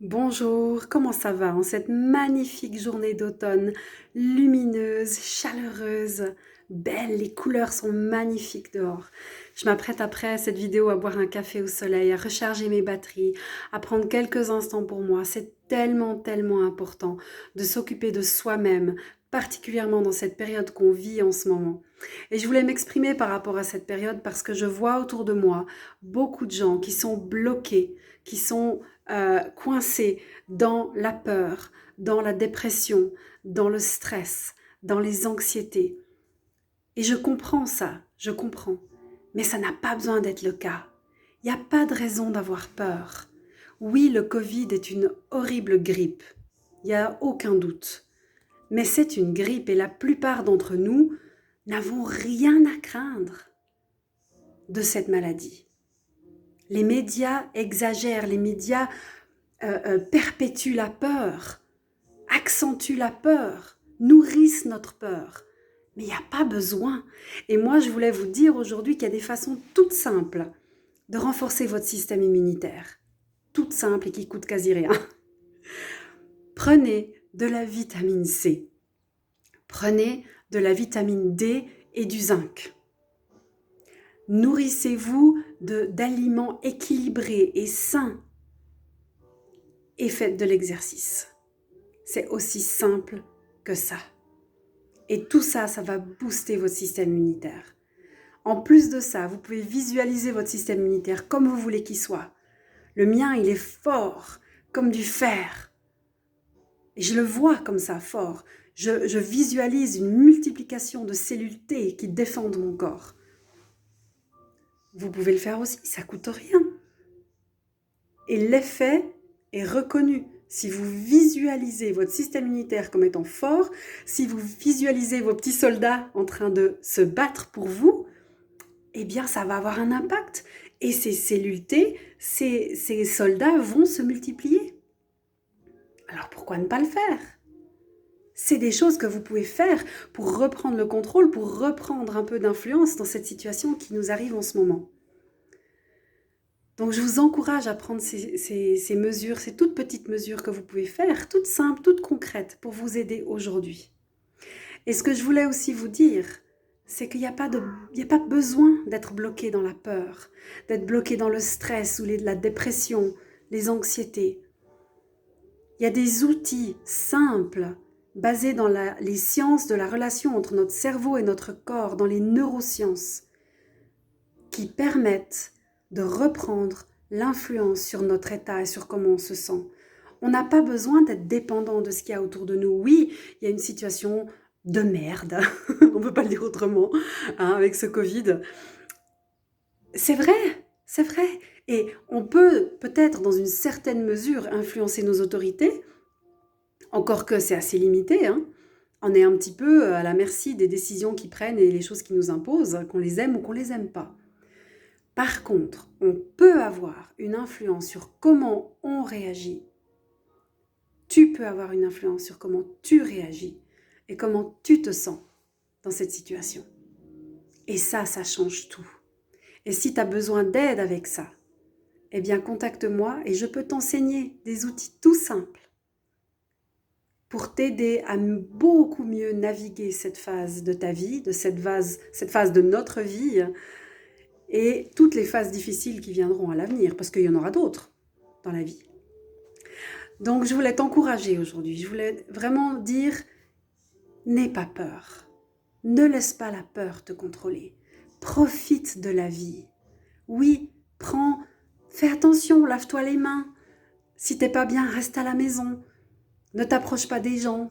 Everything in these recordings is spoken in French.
Bonjour, comment ça va en cette magnifique journée d'automne, lumineuse, chaleureuse, belle, les couleurs sont magnifiques dehors. Je m'apprête après cette vidéo à boire un café au soleil, à recharger mes batteries, à prendre quelques instants pour moi. C'est tellement, tellement important de s'occuper de soi-même, particulièrement dans cette période qu'on vit en ce moment. Et je voulais m'exprimer par rapport à cette période parce que je vois autour de moi beaucoup de gens qui sont bloqués, qui sont coincés dans la peur, dans la dépression, dans le stress, dans les anxiétés. Et je comprends ça, je comprends. Mais ça n'a pas besoin d'être le cas. Il n'y a pas de raison d'avoir peur. Oui, le Covid est une horrible grippe. Il n'y a aucun doute. Mais c'est une grippe et la plupart d'entre nous n'avons rien à craindre de cette maladie. Les médias exagèrent, les médias perpétuent la peur, accentuent la peur, nourrissent notre peur. Mais il n'y a pas besoin. Et moi, je voulais vous dire aujourd'hui qu'il y a des façons toutes simples de renforcer votre système immunitaire. Toutes simples et qui coûtent quasi rien. Prenez de la vitamine C. Prenez de la vitamine D et du zinc. Nourrissez-vous d'aliments équilibrés et sains et faites de l'exercice. C'est aussi simple que ça. Et tout ça, ça va booster votre système immunitaire. En plus de ça, vous pouvez visualiser votre système immunitaire comme vous voulez qu'il soit. Le mien, il est fort, comme du fer. Et je le vois comme ça, fort. Je visualise une multiplication de cellules T qui défendent mon corps. Vous pouvez le faire aussi, ça ne coûte rien. Et l'effet est reconnu. Si vous visualisez votre système immunitaire comme étant fort, si vous visualisez vos petits soldats en train de se battre pour vous, eh bien ça va avoir un impact. Et ces cellules T, ces soldats vont se multiplier. Alors pourquoi ne pas le faire ? C'est des choses que vous pouvez faire pour reprendre le contrôle, pour reprendre un peu d'influence dans cette situation qui nous arrive en ce moment. Donc je vous encourage à prendre ces mesures, ces toutes petites mesures que vous pouvez faire, toutes simples, toutes concrètes, pour vous aider aujourd'hui. Et ce que je voulais aussi vous dire, c'est qu'il n'y a pas besoin d'être bloqué dans la peur, d'être bloqué dans le stress ou la dépression, les anxiétés. Il y a des outils simples, basés dans les sciences de la relation entre notre cerveau et notre corps, dans les neurosciences, qui permettent de reprendre l'influence sur notre état et sur comment on se sent. On n'a pas besoin d'être dépendant de ce qu'il y a autour de nous. Oui, il y a une situation de merde, on ne peut pas le dire autrement, hein, avec ce Covid. C'est vrai, c'est vrai. Et on peut peut-être dans une certaine mesure influencer nos autorités, encore que c'est assez limité, hein. On est un petit peu à la merci des décisions qu'ils prennent et les choses qu'ils nous imposent, qu'on les aime ou qu'on les aime pas. Par contre, on peut avoir une influence sur comment on réagit. Tu peux avoir une influence sur comment tu réagis et comment tu te sens dans cette situation. Et ça change tout. Et si tu as besoin d'aide avec ça, eh bien contacte-moi et je peux t'enseigner des outils tout simples pour t'aider à beaucoup mieux naviguer cette phase de ta vie, de cette phase de notre vie et toutes les phases difficiles qui viendront à l'avenir, parce qu'il y en aura d'autres dans la vie. Donc je voulais t'encourager aujourd'hui, je voulais vraiment dire, n'aie pas peur, ne laisse pas la peur te contrôler, profite de la vie. Oui, fais attention, lave-toi les mains, si t'es pas bien, reste à la maison. Ne t'approche pas des gens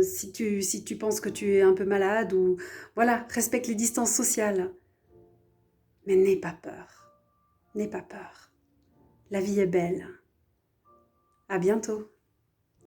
si tu penses que tu es un peu malade ou voilà, respecte les distances sociales. Mais n'aie pas peur, n'aie pas peur. La vie est belle. À bientôt.